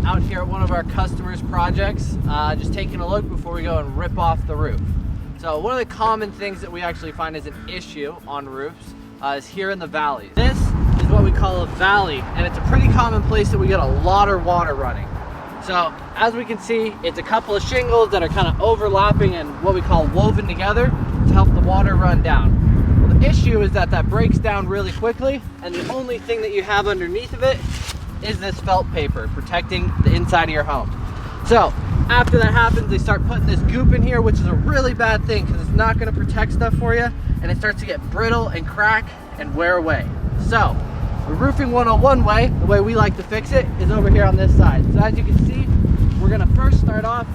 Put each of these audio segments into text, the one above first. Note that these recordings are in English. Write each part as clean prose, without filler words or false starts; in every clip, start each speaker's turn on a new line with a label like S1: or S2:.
S1: out here at one of our customers' projects, just taking a look before we go and rip off the roof. So one of the common things that we actually find is an issue on roofs is here in the valleys. This is what we call a valley, and it's a pretty common place that we get a lot of water running. So as we can see, it's a couple of shingles that are kind of overlapping and what we call woven together to help the water run down. Well, the issue is that breaks down really quickly, and the only thing that you have underneath of it is this felt paper protecting the inside of your home. So after that happens, they start putting this goop in here, which is a really bad thing because it's not going to protect stuff for you, and it starts to get brittle and crack and wear away. So the roofing 101 way, the way we like to fix it, is over here on this side. So as you can see, we're going to first start off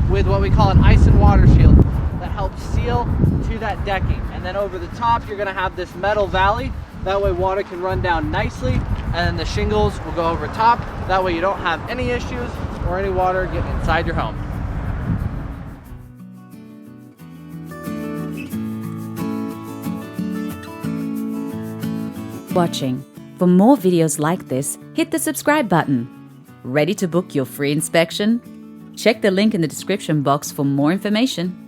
S1: with what we call an ice and water shield that helps seal to that decking, and then over the top you're going to have this metal valley. That way water can run down nicely, and then the shingles will go over top. That way you don't have any issues or any water getting inside your home.
S2: Watching. For more videos like this, hit the subscribe button. Ready to book your free inspection? Check the link in the description box for more information.